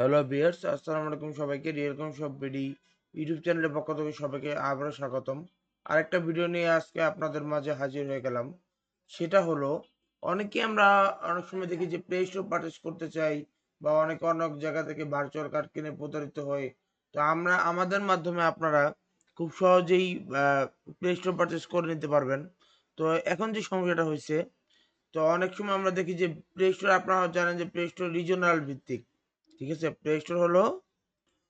Hello viewers, আসসালামু আলাইকুম সবাইকে। রিয়েলকম সব বিডি ইউটিউব চ্যানেলের পক্ষ থেকে সবাইকে আবারও স্বাগতম। আরেকটা ভিডিও নিয়ে আজকে আপনাদের মাঝে হাজির হয়ে গেলাম। সেটা হলো, অনেকে আমরা অনেক সময় দেখি যে প্লে স্টোর পারচেস করতে চাই, বা অনেকে অনেক জায়গা থেকে ভার্চুয়াল কার্ড কিনে প্রতারিত হয়। তো আমরা আমাদের মাধ্যমে আপনারা খুব সহজেই প্লে স্টোর পারচেস করে নিতে পারবেন। তো এখন যে সমস্যাটা হয়েছে, তো অনেক সময় আমরা দেখি যে প্লে স্টোর, আপনারা জানেন যে প্লে স্টোর রিজনাল ভিত্তিক। ঠিক আছে, প্লে স্টোর হলো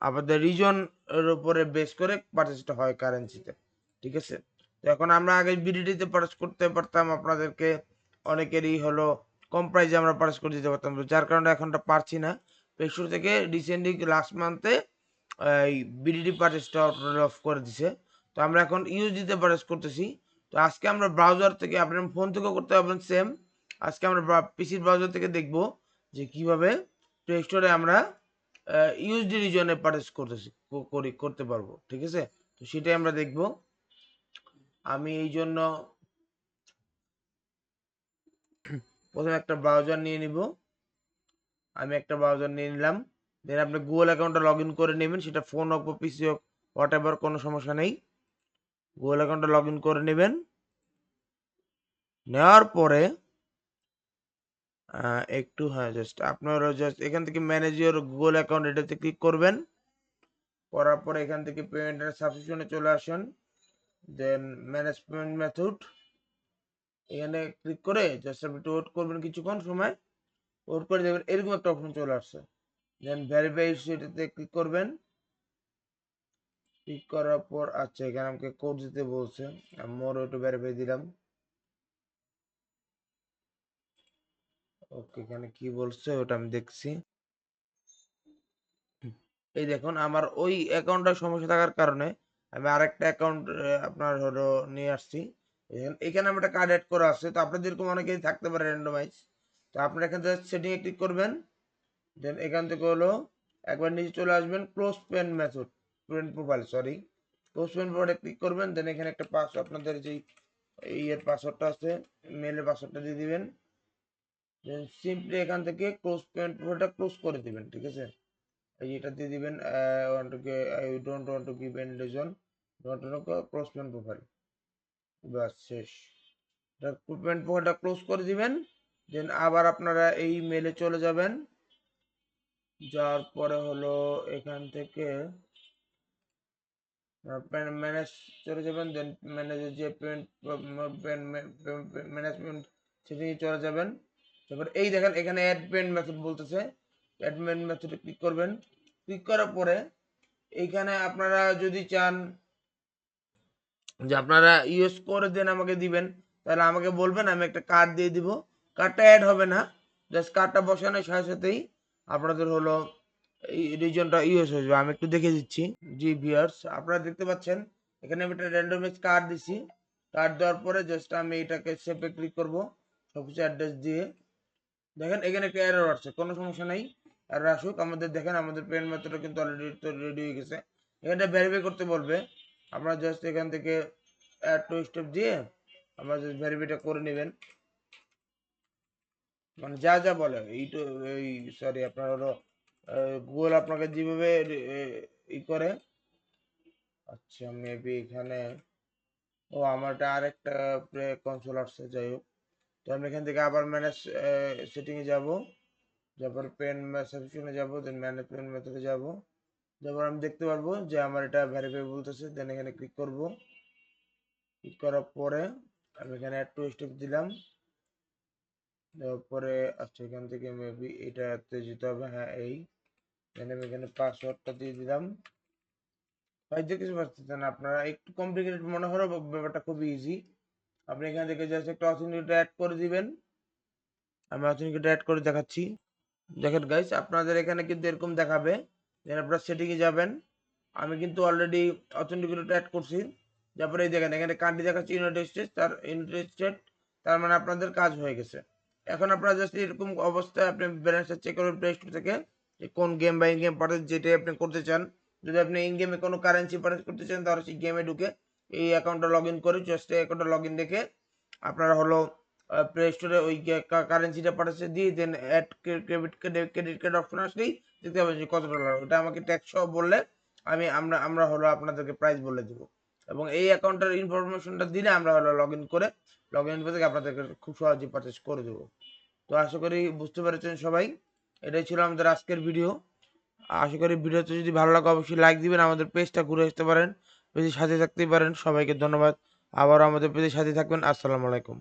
আমাদের রিজন এর উপরে বেস করে পারচেসটা হয় কারেন্সিতে। ঠিক আছে, তো এখন আমরা আগে বিডিটিতে পারচেস করতে পারতাম, আপনাদেরকে অনেকেরই হলো কম প্রাইসে আমরা পারচেস করে দিতে পারতাম, তো যার কারণে এখনটা পারছি না। প্লে স্টোর থেকে রিসেন্টলি লাস্ট মান্থে এই বিডিটি পারচেসটা অফ করে দিছে। তো আমরা এখন ইউএসডিতে পারচেস করতেছি। তো আজকে আমরা ব্রাউজার থেকে, আপনার ফোন থেকেও করতে পারবেন সেম। আজকে আমরা পিসির ব্রাউজার থেকে দেখব যে কিভাবে প্লে স্টোরে আমরা ইউএসডি রিজনে পারচেস করতে পারবো। ঠিক আছে, তো সেটাই আমরা দেখব। আমি এই জন্য প্রথমে একটা ব্রাউজার নিয়ে নিব। আমি একটা ব্রাউজার নিয়ে নিলাম। দেন আপনি গুগল অ্যাকাউন্টটা লগ ইন করে নেবেন, সেটা ফোন হোক বা পিসি হোক, হোয়াট এভার, কোনো সমস্যা নেই। গুগল অ্যাকাউন্টটা লগ ইন করে নেবেন। নেওয়ার পরে একটু, হ্যাঁ, জাস্ট আপনারা জাস্ট এখান থেকে ম্যানেজ ইওর গুগল অ্যাকাউন্ট, এটাতে ক্লিক করবেন। করার পরে এখান থেকে পেমেন্ট এন্ড সাবস্ক্রিপশনে চলে আসেন। দেন ম্যানেজমেন্ট মেথড, এখানে ক্লিক করে জাস্ট আপনি একটু ওয়েট করবেন, কিছুক্ষণ সময় ওয়েট করে দেখবেন এরকম একটা অপশন চলে আসছে। দেন ভেরিফাই, সেটাতে ক্লিক করবেন। ক্লিক করার পর আচ্ছা, এখানে আমাকে কোড দিতে বলছে, আমি মোর একটু ভেরিফাই দিলাম। ওকে, এখানে কি বলছে ওটা আমি দেখছি। এই দেখুন, আমার ওই অ্যাকাউন্টটার সমস্যা থাকার কারণে আমি আরেকটা অ্যাকাউন্ট আপনার হলো নিয়ে আসছি। এখানে আমি একটা কার্ড অ্যাড করা আছে, তো আপনাদের যেরকম অনেকেই থাকতে পারে র্যান্ডমাইজ। তো আপনারা এখান থেকে সেটিংয়ে ক্লিক করবেন। দেন এখান থেকে হলো একবার নিচে চলে আসবেন, close payment method, payment profile, sorry, close payment প্রোফাইলে ক্লিক করবেন। দেন এখানে একটা পাসওয়ার্ড, আপনাদের যেই এর পাসওয়ার্ডটা আছে, মেলের পাসওয়ার্ডটা দিয়ে দিবেন। দেন সিম্পলি এখান থেকে ক্লোজ পেমেন্ট প্রোফাইলটা ক্লোজ করে দিবেন। ঠিক আছে, এই এটা দিয়ে দিবেন, I don't want to give any reason, don't know, close payment profile, বাস শেষ। পেমেন্ট প্রোফাইলটা ক্লোজ করে দিবেন। দেন আবার আপনারা এই মেলে চলে যাবেন। যাওয়ার পরে হলো এখান থেকে ম্যানেজ চলে যাবেন। দেন ম্যানেজের যে ম্যানেজমেন্ট, সেটিংয়ে চলে যাবেন। তারপর এই দেখেন এখানে অ্যাড পেমেন্ট মেথড বলতেছে, অ্যাড পেমেন্ট মেথডে ক্লিক করবেন। ক্লিক করার পরে এইখানে আপনারা যদি চান যে আপনারা ইউএস করে দেন আমাকে দিবেন, তাহলে আমাকে বলবেন, আমি একটা কার্ড দিয়ে দিব। কার্ডটা অ্যাড হবে না, জাস্ট কার্ডটা বসানোর সাথে সাথেই আপনাদের হলো এই রিজনটা ইউএস হয়ে যাবে। আমি একটু দেখে দিচ্ছি। জি ভিউয়ার্স, আপনারা দেখতে পাচ্ছেন এখানে আমি একটা র্যান্ডমাইজ কার্ড দিছি। কার্ড দেওয়ার পরে জাস্ট আমি এটাকে সেভে ক্লিক করব, সবকিছু অ্যাড্রেস দিয়ে। দেখেন এখানে একটা এরর আসছে, কোনো সমস্যা নেই, এরর আসুক। আমাদের দেখেন আমাদের পেমেন্ট মেথডটা কিন্তু অলরেডি তো রেডি হয়ে গেছে। এখানটা ভেরিফাই করতে বলবে, আপনারা জাস্ট এখান থেকে অ্যাড টু স্টেপ দিয়ে আপনারা জাস্ট ভেরিফাইটা করে নেবেন। মানে যা যা বলে এই সরি, আপনার হলো গুগল আপনাকে যেভাবে ই করে। আচ্ছা, মেবি এখানে, ও আমারটা আরেকটা প্লে কনসোল আসছে, যাই হোক। তো আমি এখান থেকে আবার ম্যানেজ সেটিংয়ে যাব, তারপর পেন সাবস্ক্রিপশনে যাব, দেন ম্যানেজমেন্ট মেথডে যাব। তারপর আমি দেখতে পারবো যে আমার এটা ভেরিফাই বলতেছে। দেন এখানে ক্লিক করব। ক্লিক করার পরে আমি এখানে অ্যাড টু স্টেপ দিলাম। দেওয়ার পরে আচ্ছা, এখান থেকে মেবি এটাতে যেতে হবে, হ্যাঁ এই। দেন আমি এখানে পাসওয়ার্ডটা দিয়ে দিলাম। হয়তো কিছু পারতেছেন না আপনারা, একটু কমপ্লিকেটেড মনে হলো, ব্যাপারটা খুবই ইজি। আপনি এখান থেকে জাস্ট একটা অথেন্টিকেটর অ্যাড করে দিবেন। আমি অথেন্টিকেটর অ্যাড করে দেখাচ্ছি। দেখেন গাইস, আপনাদের এখানে কিন্তু এরকম দেখাবে। দেন আপনারা সেটিংয়ে যাবেন। আমি কিন্তু অলরেডি অথেন্টিকেটর অ্যাড করছি। তারপরে এই দেখেন এখানে কান্ট্রি দেখাচ্ছে ইউনাইটেড স্টেটস, তার ইউনাইটেড স্টেট, তার মানে আপনাদের কাজ হয়ে গেছে। এখন আপনারা জাস্ট এরকম অবস্থায় আপনি ব্যালেন্সটা চেক করবেন প্লে স্টোর থেকে, যে কোন গেম বা ইন গেম পারচেজ যেটাই আপনি করতে চান। যদি আপনি ইন গেমে কোনো কারেন্সি পারচেজ করতে চান, তাহলে সেই গেমে ঢুকে এই অ্যাকাউন্টটা লগ ইন করে জাস্ট এই অ্যাকাউন্টটা লগ ইন রেখে আপনারা হলো প্লে স্টোরে ওই কারেন্সিটা পাঠাচ্ছে দিয়ে দেন অ্যাড ক্রেডিট কার্ড অপশন আসলেই দেখতে পাবেন যে কত ডলার, ওটা আমাকে ট্যাক্স সহ বললে আমরা হলো আপনাদেরকে প্রাইস বলে দেবো, এবং এই অ্যাকাউন্টের ইনফরমেশনটা দিলে আমরা হলো লগ ইন থেকে আপনাদেরকে খুব সহজেই পারচেস করে দেবো। তো আশা করি বুঝতে পেরেছেন সবাই, এটাই ছিল আমাদের আজকের ভিডিও। আশা করি ভিডিওতে যদি ভালো লাগে অবশ্যই লাইক দিবেন, আমাদের পেজটা ঘুরে আসতে পারেন, পেজের সাথে থাকতেই পারেন। সবাইকে ধন্যবাদ, আবারও আমাদের পেজের সাথে থাকবেন। আসসালামু আলাইকুম।